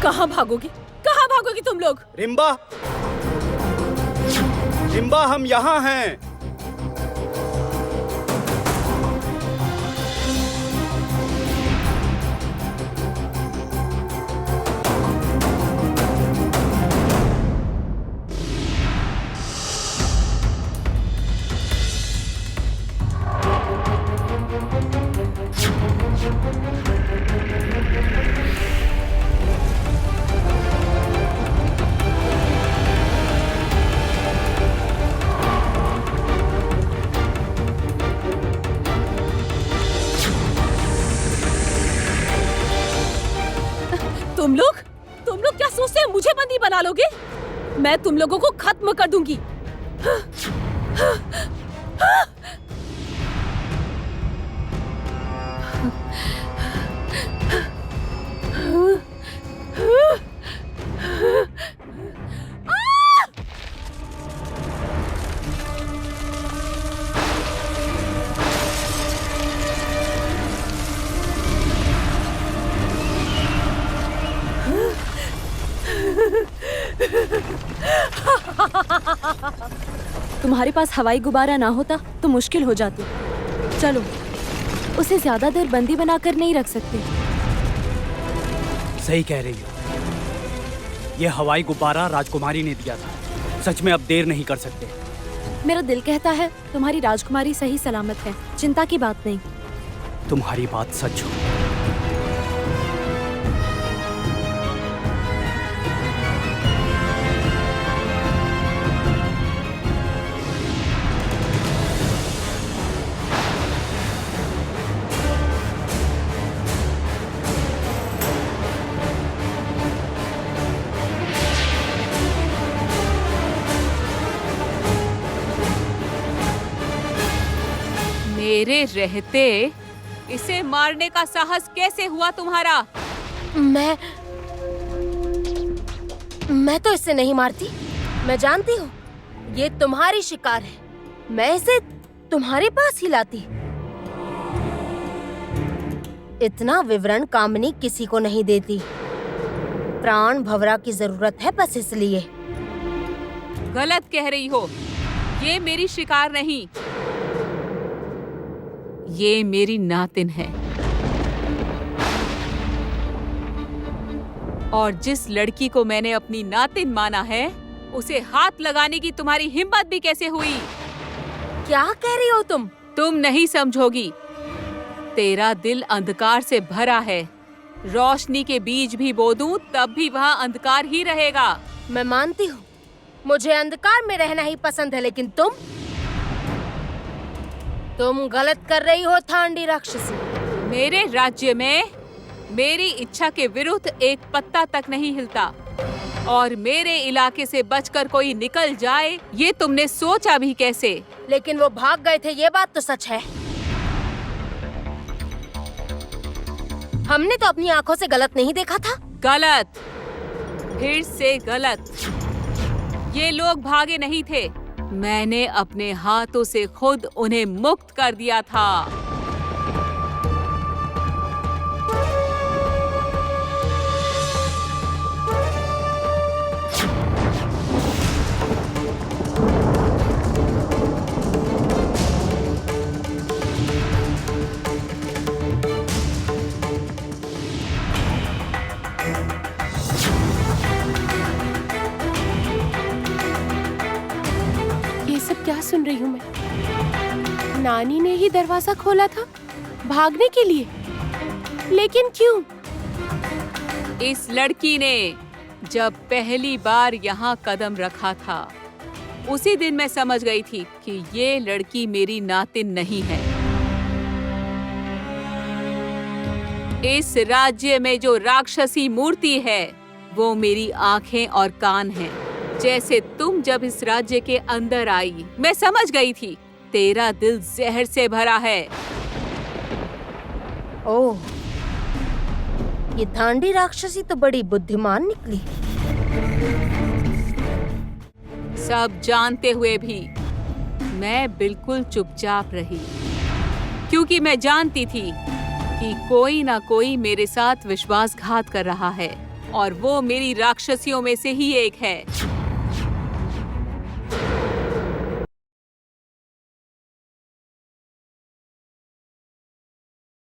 कहाँ भागोगी? कहाँ भागोगी तुम लोग? रिम्बा, रिम्बा, हम यहाँ हैं। तुम लोग क्या सोचते हैं मुझे बंदी बना लोगे? मैं तुम लोगों को खत्म कर दूंगी। तुम्हारे पास हवाई गुब्बारा ना होता तो मुश्किल हो जाती। चलो, उसे ज्यादा देर बंदी बनाकर नहीं रख सकते। सही कह रही हो। ये हवाई गुब्बारा राजकुमारी ने दिया था। सच में अब देर नहीं कर सकते। मेरा दिल कहता है तुम्हारी राजकुमारी सही सलामत है, चिंता की बात नहीं। तुम्हारी बात सच हो। मेरे रहते इसे मारने का साहस कैसे हुआ तुम्हारा? मैं तो इसे नहीं मारती। मैं जानती हूँ ये तुम्हारी शिकार है। मैं इसे तुम्हारे पास ही लाती। इतना विवरण कामिनी किसी को नहीं देती। प्राण भंवरा की जरूरत है बस इसलिए। गलत कह रही हो। ये मेरी शिकार नहीं, ये मेरी नातिन है। और जिस लड़की को मैंने अपनी नातिन माना है, उसे हाथ लगाने की तुम्हारी हिम्मत भी कैसे हुई? क्या कह रही हो तुम? तुम नहीं समझोगी। तेरा दिल अंधकार से भरा है। रोशनी के बीज भी बो दूं तब भी वहाँ अंधकार ही रहेगा। मैं मानती हूँ मुझे अंधकार में रहना ही पसंद है, लेकिन तुम गलत कर रही हो थांडी राक्षसी। मेरे राज्य में मेरी इच्छा के विरुद्ध एक पत्ता तक नहीं हिलता, और मेरे इलाके से बचकर कोई निकल जाए ये तुमने सोचा भी कैसे? लेकिन वो भाग गए थे, ये बात तो सच है। हमने तो अपनी आंखों से गलत नहीं देखा था। गलत, फिर से गलत। ये लोग भागे नहीं थे, मैंने अपने हाथों से खुद उन्हें मुक्त कर दिया था। क्या सुन रही हूँ मैं? नानी ने ही दरवाजा खोला था भागने के लिए, लेकिन क्यों? इस लड़की ने जब पहली बार यहाँ कदम रखा था, उसी दिन मैं समझ गई थी कि ये लड़की मेरी नातिन नहीं है। इस राज्य में जो राक्षसी मूर्ति है वो मेरी आंखें और कान हैं। जैसे तुम जब इस राज्य के अंदर आई, मैं समझ गई थी तेरा दिल जहर से भरा है। ओह, ये थांडी राक्षसी तो बड़ी बुद्धिमान निकली। सब जानते हुए भी मैं बिल्कुल चुपचाप रही, क्योंकि मैं जानती थी कि कोई ना कोई मेरे साथ विश्वासघात कर रहा है। और वो मेरी राक्षसियों में से ही एक है।